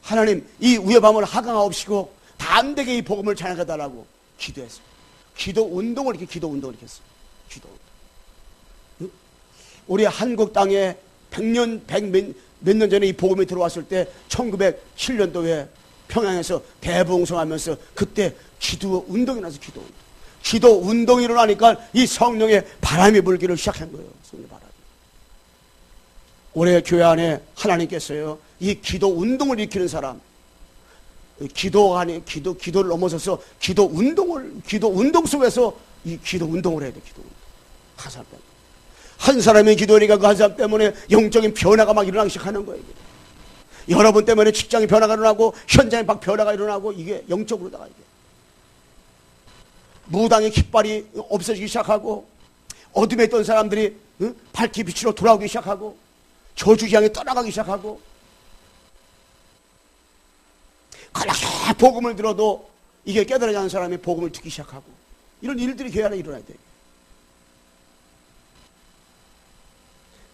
하나님 이 위의 밤을 하강하옵시고 담대게 이 복음을 전하게달라고 기도했어요. 기도 운동을 이렇게 했어요. 기도 운동. 우리 한국 땅에 100몇 년 전에 이 복음이 들어왔을 때 1907년도에 평양에서 대부흥성하면서 그때 기도 운동이 나서 기도 운동. 기도 운동이 일어나니까 이 성령의 바람이 불기를 시작한 거예요. 성령의 바람이. 올해 교회 안에 하나님께서요, 이 기도 운동을 일으키는 사람, 기도를 넘어서서 기도 운동 속에서 이 기도 운동을 해야 돼, 기도 운동. 한 사람 때문에. 한 사람이 기도하니까 그 한 사람 때문에 영적인 변화가 막 일어나기 시작하는 거예요. 여러분 때문에 직장의 변화가 일어나고, 현장에 막 변화가 일어나고, 이게 영적으로다가 이게. 무당의 깃발이 없어지기 시작하고, 어둠에 있던 사람들이 밝기 빛으로 돌아오기 시작하고, 저주지 향해 떠나가기 시작하고, 그렇게 복음을 들어도 이게 깨달아지 않은 사람이 복음을 듣기 시작하고, 이런 일들이 교회 안에 일어나야 돼요.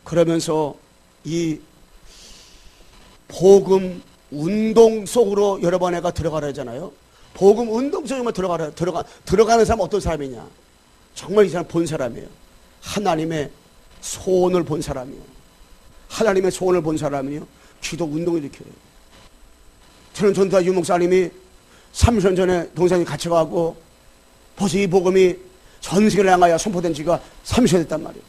그러면서 이 복음 운동 속으로 여러분 애가 들어가라 하잖아요. 복음 운동 속에 들어가는 사람은 어떤 사람이냐? 정말 이 사람 본 사람이에요. 하나님의 소원을 본 사람이에요. 하나님의 소원을 본 사람이요, 기도 운동을 일으켜요. 저는 전도사 유목사님이 30년 전에 동생이 같이 가고 벌써 이 복음이 전 세계를 향하여 선포된 지가 30년 됐단 말이에요.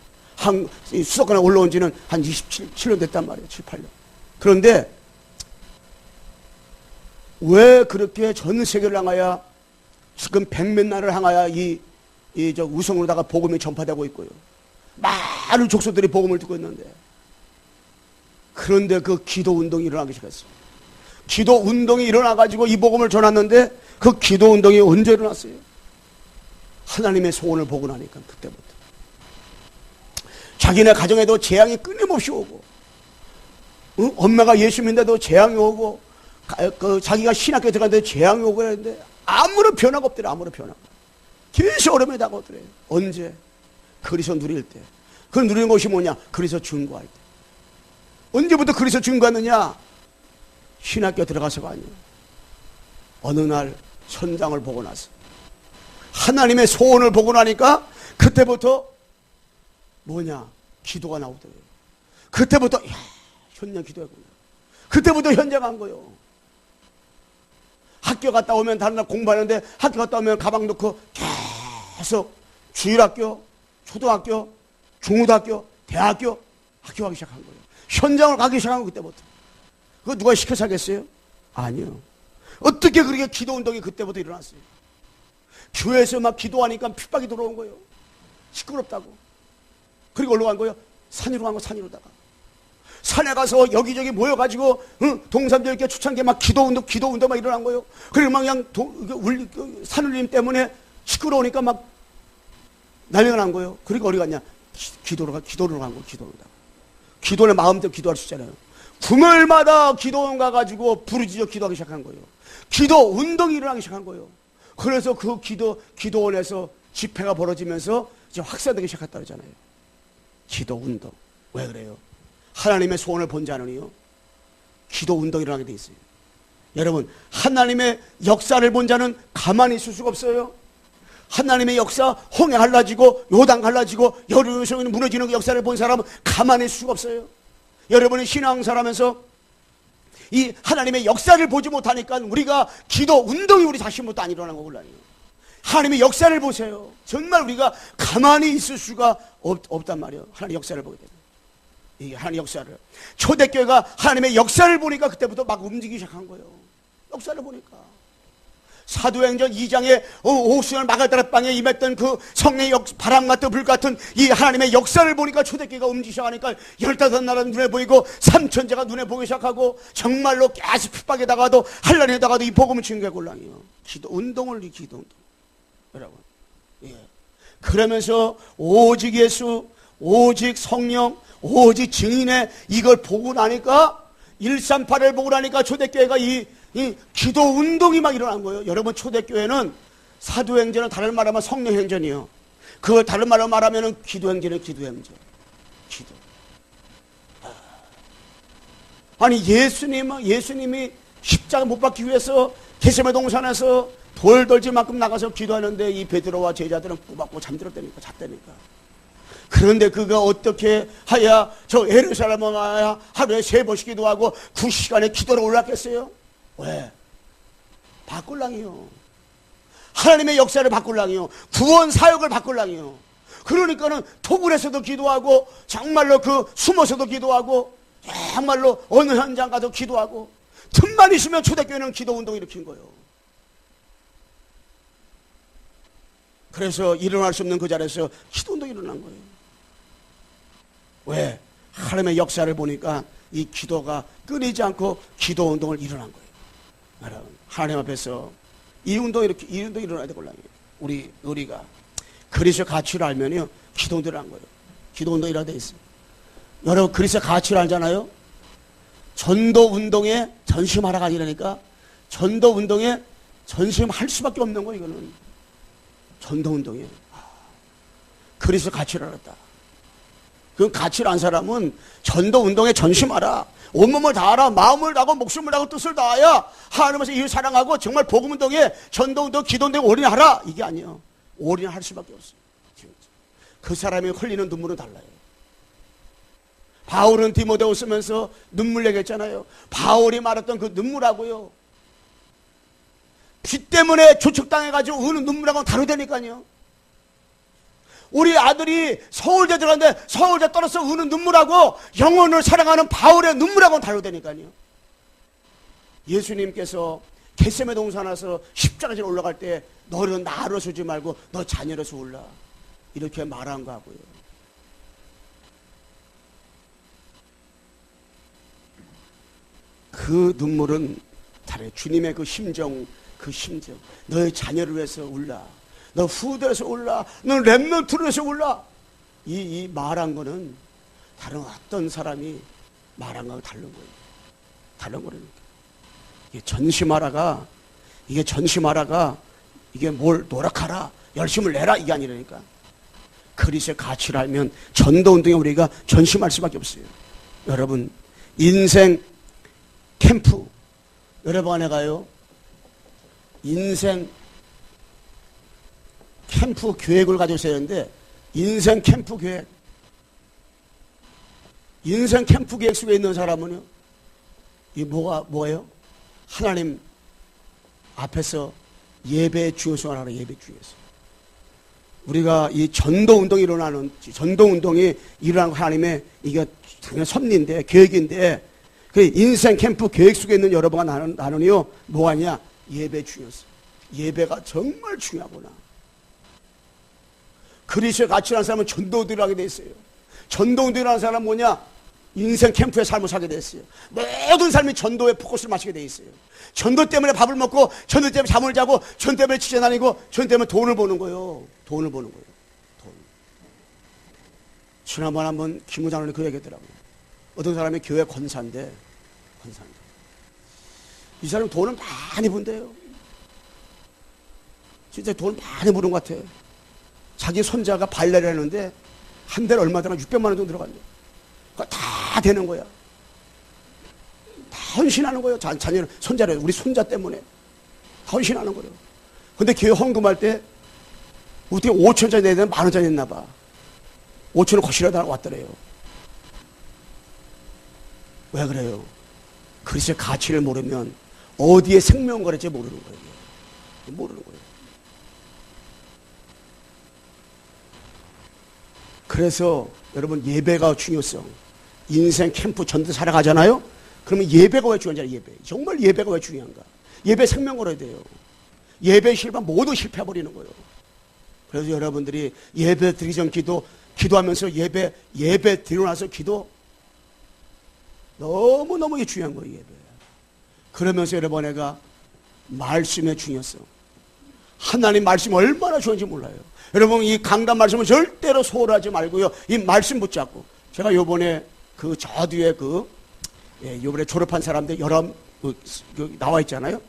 수도권에 올라온 지는 한 27년 됐단 말이에요. 7, 8년. 그런데 왜 그렇게 전 세계를 향하여 지금 100몇 나라를 향하여 우성으로다가 복음이 전파되고 있고요. 많은 족속들이 복음을 듣고 있는데, 그런데 그 기도 운동이 일어나기 시작했어요. 기도 운동이 일어나가지고 이 복음을 전했는데, 그 기도 운동이 언제 일어났어요? 하나님의 소원을 보고 나니까, 그때부터. 자기네 가정에도 재앙이 끊임없이 오고, 엄마가 예수 믿는데도 재앙이 오고, 자기가 신학교에 들어갔는데 재앙이 오고 그랬는데 아무런 변화가 없더래. 아무런 변화가. 계속 어려움이 다가오더래. 언제? 그리스도 누릴 때. 그 누리는 것이 뭐냐? 그리스도 증거할 때. 언제부터 그리스도 증거하느냐? 신학교 들어가서가 아니에요. 어느 날 선장을 보고 나서 하나님의 소원을 보고 나니까 그때부터 뭐냐? 기도가 나오더래요. 그때부터 현장 기도했구나. 그때부터 현장한 거예요. 학교 갔다 오면 다른 날 공부하는데 학교 갔다 오면 가방 넣고 계속 주일학교, 초등학교, 중고등학교, 대학교 학교 가기 시작한 거예요. 현장을 가기 시작한 거 그때부터. 그거 누가 시켜서 하겠어요? 아니요. 어떻게 그렇게 기도 운동이 그때부터 일어났어요? 교회에서 막 기도하니까 핍박이 들어온 거예요. 시끄럽다고. 그리고 어디로 간 거예요? 산으로 간 거, 산으로다가. 산에 가서 여기저기 모여가지고 동사람들 이렇게 초창기에 막 기도 운동 막 일어난 거예요. 그리고 막 그냥 산울림 때문에 시끄러우니까 막 난리가 난 거예요. 그리고 어디 갔냐? 기도로 간 거예요. 기도는 마음대로 기도할 수 있잖아요. 금요일마다 기도원 가가지고 부르짖어 기도하기 시작한 거예요. 기도 운동이 일어나기 시작한 거예요. 그래서 그 기도원에서 집회가 벌어지면서 이제 확산되기 시작했다 그러잖아요. 기도 운동. 왜 그래요? 하나님의 소원을 본 자는요, 기도 운동이 일어나게 돼 있어요. 여러분, 하나님의 역사를 본 자는 가만히 있을 수가 없어요. 하나님의 역사, 홍해 갈라지고 요단 갈라지고 여리고성이 무너지는 역사를 본 사람은 가만히 있을 수가 없어요. 여러분이 신앙생활하면서 이 하나님의 역사를 보지 못하니까 우리가 기도 운동이 우리 자신부터 안 일어나는 거군요. 하나님의 역사를 보세요. 정말 우리가 가만히 있을 수가 없단 말이에요. 하나님의 역사를 보게 되면. 이게 하나님의 역사를. 초대교회가 하나님의 역사를 보니까 그때부터 막 움직이기 시작한 거예요. 역사를 보니까. 사도행전 2장에 옥수를 마가다라 땅에 임했던 그 성령의 바람 같은 불 같은 이 하나님의 역사를 보니까 초대교회가 움직이기 시작하니까 15나라는 눈에 보이고 3천제가 눈에 보이기 시작하고 정말로 계속 핍박에다가도 한란에다가도 이 복음을 증거해 골랑이요. 기도 운동을 기도 운동. 여러분. 예. 그러면서 오직 예수, 오직 성령, 오직 증인의 이걸 보고 나니까 138을 보고 나니까 초대교회가 이 기도 운동이 막 일어난 거예요. 여러분, 초대교회는 사도행전은 다른 말하면 성령행전이요. 그 다른 말로 말하면 기도행전은 기도행전. 기도. 아니, 예수님이 십자가 못 박기 위해서 게세마네 동산에서 돌 덜질 만큼 나가서 기도하는데 이 베드로와 제자들은 꾸박꾸박 잠들었다니까, 잤다니까. 그런데 그가 어떻게 하야 저 예루살렘에 와야 하루에 3번씩 기도하고 9시간의 기도를 올랐겠어요? 왜? 바꿀랑이요. 하나님의 역사를 바꿀랑이요. 구원 사역을 바꿀랑이요. 그러니까는 토굴에서도 기도하고 정말로 그 숨어서도 기도하고 정말로 어느 현장 가서 기도하고 틈만 있으면 초대교회는 기도 운동 일으킨 거예요. 그래서 일어날 수 없는 그 자리에서 기도 운동이 일어난 거예요. 왜? 하나님의 역사를 보니까 이 기도가 끊이지 않고 기도 운동을 일어난 거예요. 여러분, 하나님 앞에서 이 운동이 일어나야 되걸랑이에요. 우리가 그리스도 가치를 알면요, 기도 운동을 한 거예요. 기도 운동이 일어나야 돼 있어요. 여러분, 그리스도 가치를 알잖아요. 전도 운동에 전심하라가 아니라니까. 전도 운동에 전심할 수밖에 없는 거예요. 이거는 전도 운동이에요. 그리스도 가치를 알았다. 그 가치를 안 사람은 전도 운동에 전심하라. 온몸을 다하라. 마음을 다하고 목숨을 다하고 뜻을 다하야 하나님께서 이웃 사랑하고 정말 복음 운동에 전도 운동, 기도 운동에 올인하라. 이게 아니에요. 올인할 수밖에 없어요. 그 사람이 흘리는 눈물은 달라요. 바울은 디모데후 쓰면서 눈물 내겠잖아요. 바울이 말했던 그 눈물하고요, 피 때문에 조축당해가지고 우는 눈물하고는 다르다니까요. 우리 아들이 서울대 들어갔는데 서울대 떨어서 우는 눈물하고 영혼을 사랑하는 바울의 눈물하고는 다르다니까요. 예수님께서 겟세마네 동산 와서 십자가에 올라갈 때 너는 나로서 울지 말고 너 자녀로서 울라, 이렇게 말한 거하고요. 그 눈물은 다른 주님의 그 심정, 너의 자녀를 위해서 울라, 너 후대에서 울라, 너 렘넌트를 위해서 울라. 이 말한 거는 다른 어떤 사람이 말한 거하고 다른 거예요. 다른 거라니까. 이게 전심하라가 이게 뭘 노력하라, 열심을 내라 이게 아니라니까. 그리스도의 가치를 알면 전도운동에 우리가 전심할 수밖에 없어요. 여러분, 인생 캠프 여러분 안에 가요. 인생 캠프 계획을 가지고 있어야 하는데, 인생 캠프 계획, 인생 캠프 계획 속에 있는 사람은요, 이 뭐예요? 하나님 앞에서 예배의 중요성을 알아. 예배 중요성. 우리가 이 전도운동이 일어나는, 전도운동이 일어나는 하나님의 이게 당연히 섭리인데, 계획인데, 그 인생 캠프 계획 속에 있는 여러분과 나는요, 뭐하냐? 예배 중요성. 예배가 정말 중요하구나. 그리스도의 가치라는 사람은 전도운동을 하게 돼 있어요. 전도운동이라는 사람은 뭐냐? 인생 캠프의 삶을 살게 돼 있어요. 모든 삶이 전도에 포커스를 맞추게 돼 있어요. 전도 때문에 밥을 먹고, 전도 때문에 잠을 자고, 전도 때문에 취재 다니고, 전도 때문에 돈을 버는 거예요. 돈을 버는 거예요. 돈. 지난번에 한번 김무장관이 그 얘기했더라고요. 어떤 사람이 교회 권사인데, 이 사람이 돈을 많이 번대요. 진짜 돈을 많이 버는 것 같아. 자기 손자가 발레를 하는데 한 달에 얼마 들어가 600만 원 정도 들어간대. 그거 다 되는 거야. 다 헌신하는 거예요. 자녀를, 손자를, 우리 손자 때문에 다 헌신하는 거예요. 근데 교회 헌금할 때 어떻게 5천원짜리 내야 되나 10,000원짜리 냈나 봐. 5천원 거실에다 왔더래요. 왜 그래요? 그리스도의 가치를 모르면 어디에 생명을 걸을지 모르는 거예요. 모르는 거예요. 그래서 여러분, 예배가 중요성. 인생 캠프 전도 살아가잖아요. 그러면 예배가 왜 중요한지 알아요? 예배. 정말 예배가 왜 중요한가? 예배 생명 걸어야 돼요. 예배 실패하면 모두 실패해버리는 거예요. 그래서 여러분들이 예배 드리기 전 기도하면서 예배 드리고 나서 기도 너무너무 중요한 거예요. 예배. 그러면서 여러분, 내가 말씀의 중요성, 하나님 말씀 얼마나 중요한지 몰라요. 여러분, 이 강단 말씀은 절대로 소홀하지 말고요, 이 말씀 붙잡고. 제가 요번에 저 뒤에 요번에 졸업한 사람들 여러 나와 있잖아요.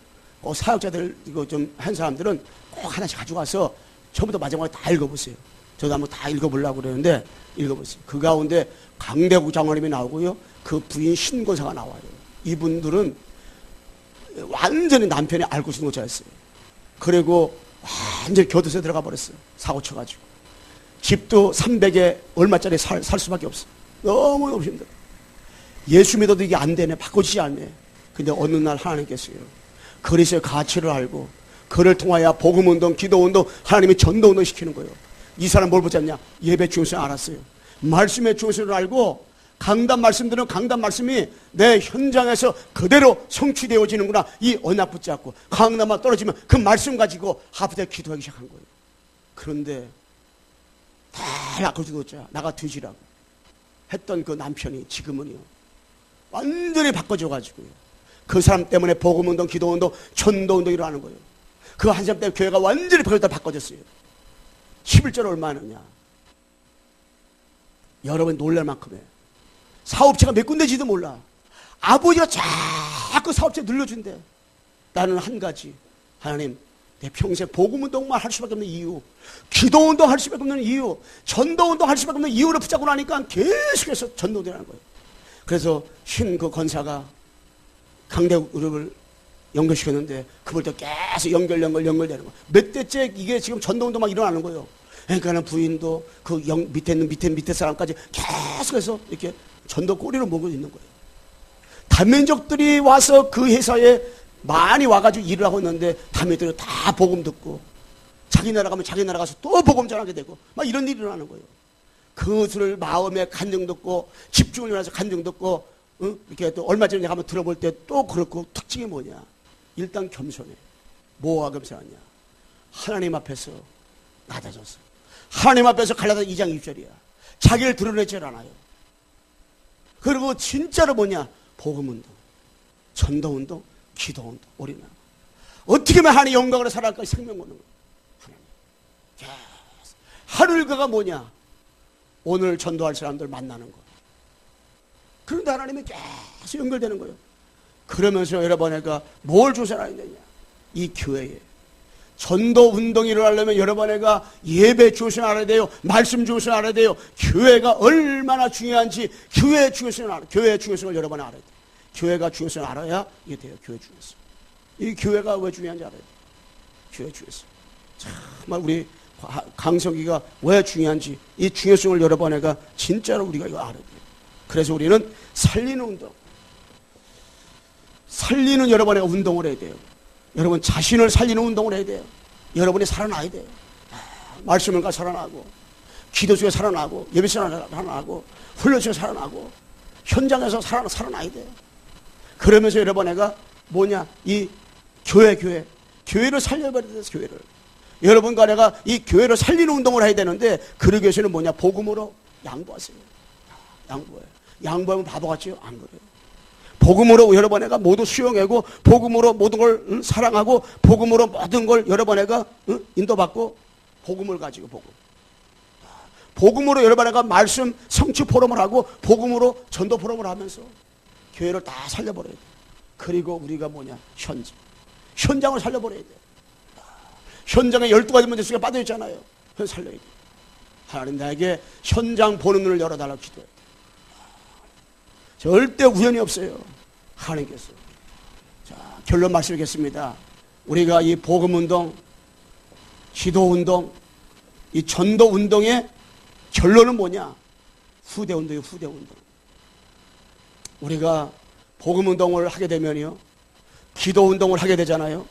사역자들 이거 좀 한 사람들은 꼭 하나씩 가져가서 처음부터 마지막에 다 읽어보세요. 저도 한번 다 읽어보려고 그러는데, 읽어보세요. 그 가운데 강대국 장로님이 나오고요, 그 부인 신고사가 나와요. 이분들은 완전히 남편이 알고 있는 것처였어요. 그리고 완전히 교도소에 들어가 버렸어요. 사고 쳐가지고. 집도 300에 얼마짜리 살 수밖에 없어요. 너무너무 힘들어. 예수 믿어도 이게 안 되네. 바꿔지지 않네. 근데 어느 날 하나님께서요, 그리스도의 가치를 알고 그를 통하여 복음운동, 기도운동, 하나님이 전도운동 시키는 거예요. 이 사람 뭘 붙잡냐? 예배 중요성을 알았어요. 말씀의 중요성을 알고, 강단 말씀들은 강단 말씀이 내 현장에서 그대로 성취되어지는구나. 이 언약 붙잡고 강단만 떨어지면 그 말씀 가지고 하프대 기도하기 시작한 거예요. 그런데 다 나가주자, 나가 뒤지라고 했던 그 남편이 지금은요, 완전히 바꿔줘가지고요, 그 사람 때문에 복음운동, 기도운동, 전도운동이 일어나는 거예요. 그 한 사람 때문에 교회가 완전히 바꿔졌어요. 11절 얼마 하느냐? 여러분 놀랄 만큼에 사업체가 몇 군데지도 몰라. 아버지가 자꾸 사업체 늘려준대. 나는 한 가지, 하나님, 내 평생 복음운동만 할 수밖에 없는 이유, 기도운동 할 수밖에 없는 이유, 전도운동 할 수밖에 없는 이유를 붙잡고 나니까 계속해서 전도되는 거예요. 그래서 그 권사가 강대국을 연결시켰는데 그걸또 계속 연결되는 거예요. 몇 대째 이게 지금 전도운동만 일어나는 거예요. 그러니까는 부인도 그 밑에 사람까지 계속해서 이렇게 전도 꼬리를 먹고 있는 거예요. 다민족들이 와서 그 회사에 많이 와가지고 일을 하고 있는데, 다민족들이 다 복음 듣고, 자기 나라 가면 자기 나라 가서 또 복음 전하게 되고, 막 이런 일이 일어나는 거예요. 그것을 마음에 간증 듣고, 집중을 일어나서 간증 듣고, 이렇게 또 얼마 전에 내가 한번 들어볼 때 또 그렇고, 특징이 뭐냐? 일단 겸손해. 뭐가 겸손하냐? 하나님 앞에서 낮아졌어. 하나님 앞에서 갈라디아 2장 6절이야. 자기를 드러내질 않아요. 그리고 진짜로 뭐냐? 복음운동, 전도운동, 기도운동, 올인하는 거. 어떻게 하면 하나님의 영광으로 살아갈까? 생명 거는 거. 하나님. 하늘가가 뭐냐? 오늘 전도할 사람들 만나는 거. 그런데 하나님이 계속 연결되는 거예요. 그러면서 여러분에게 뭘 주셔야 되냐? 이 교회에 전도 운동이 일어나려면 여러분에게 예배 주셔야 알아야 돼요. 말씀 주셔야 알아야 돼요. 교회가 얼마나 중요한지 교회의 중요성을 알아요. 교회의 중요성을 여러분이 알아야 돼요. 교회가 중요성을 알아야 이게 돼요. 교회 중요성. 이 교회가 왜 중요한지 알아야 돼요. 교회 중요성. 정말 우리 강성기가 왜 중요한지 이 중요성을 여러분에게 진짜로 우리가 이거 알아야 돼요. 그래서 우리는 살리는 운동. 살리는 여러분의 운동을 해야 돼요. 여러분 자신을 살리는 운동을 해야 돼요. 여러분이 살아나야 돼요. 말씀을 가 살아나고, 기도 속에 살아나고, 예배 속에 살아나고, 훈련 속에 살아나고, 현장에서 살아나야 돼요. 그러면서 여러분에게 뭐냐? 이 교회를 살려버려야 돼요. 교회를. 여러분과 내가 이 교회를 살리는 운동을 해야 되는데, 그러기 위해서는 뭐냐? 복음으로 양보하세요. 양보해요. 양보하면 바보 같지요? 안 그래요. 복음으로 여러분에게 모두 수용하고 복음으로 모든 걸 사랑하고 복음으로 모든 걸 여러분에게 인도받고 복음을 가지고 복음으로 여러분에게 말씀 성취 포럼을 하고 복음으로 전도 포럼을 하면서 교회를 다 살려버려야 돼. 그리고 우리가 뭐냐? 현장을 살려버려야 돼. 현장에 12가지 문제 속에 빠져있잖아요. 그래서 살려야 돼. 하나님 나에게 현장 보는 눈을 열어달라고 기도해야 돼. 절대 우연이 없어요. 하나님께서. 자, 결론 말씀드리겠습니다. 우리가 이 복음운동, 기도운동, 이 전도운동의 결론은 뭐냐? 후대운동이에요. 후대운동. 우리가 복음운동을 하게 되면요, 기도운동을 하게 되잖아요.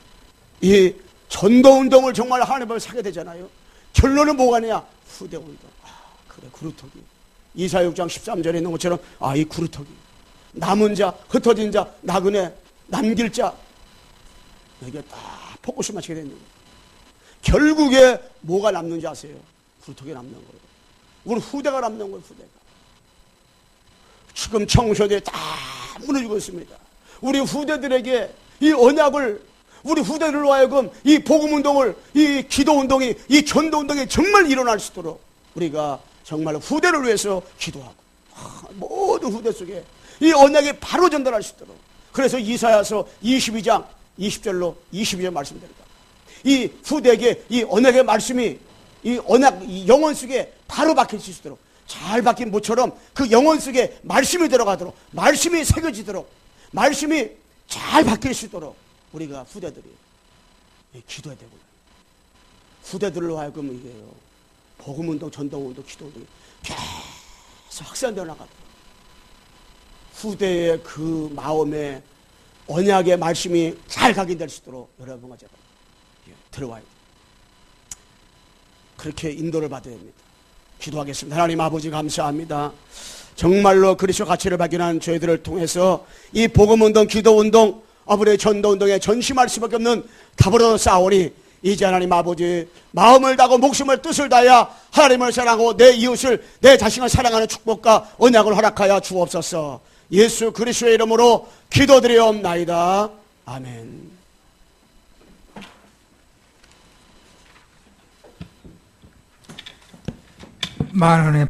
이 전도운동을 정말 하나님 앞에 하게 되잖아요. 결론은 뭐가 냐? 후대운동. 그래, 그루터기. 이사야 6장 13절에 있는 것처럼 이 구루터기, 남은 자, 흩어진 자, 나그네, 남길 자, 여기가 딱 포커스 맞추게 되는 거예요. 결국에 뭐가 남는지 아세요? 구루터기 남는 거예요. 우리 후대가 남는 거예요. 후대가. 지금 청소년들이 다 무너지고 있습니다. 우리 후대들에게 이 언약을, 우리 후대들로 하여금 이 복음운동을, 이 기도운동이, 이 전도운동이 정말 일어날 수 있도록 우리가 정말 후대를 위해서 기도하고 모든 후대 속에 이 언약이 바로 전달할 수 있도록. 그래서 이사야서 22장 20절로 22절 말씀드립니다. 이 후대에게 이 언약의 말씀이 이 언약, 이 영혼 속에 바로 박힐 수 있도록, 잘 박힌 모처럼 그 영혼 속에 말씀이 들어가도록, 말씀이 새겨지도록, 말씀이 잘 박힐 수 있도록 우리가 후대들이 기도해야 되고요. 후대들로 하여금 이게요, 복음운동, 전도운동, 기도운동이 계속 확산되어 나가도록 후대의 그 마음에 언약의 말씀이 잘 각인될 수 있도록 여러분과 제가 들어와야 돼요. 그렇게 인도를 받아야 됩니다. 기도하겠습니다. 하나님 아버지 감사합니다. 정말로 그리스도 가치를 발견한 저희들을 통해서 이 복음운동, 기도운동, 아버지의 전도운동에 전심할 수밖에 없는 더불어 싸우니 이제 하나님 아버지 마음을 다하고 목숨을 뜻을 다하여 하나님을 사랑하고 내 이웃을, 내 자신을 사랑하는 축복과 언약을 허락하여 주옵소서. 예수 그리스도의 이름으로 기도드리옵나이다. 아멘. 만원의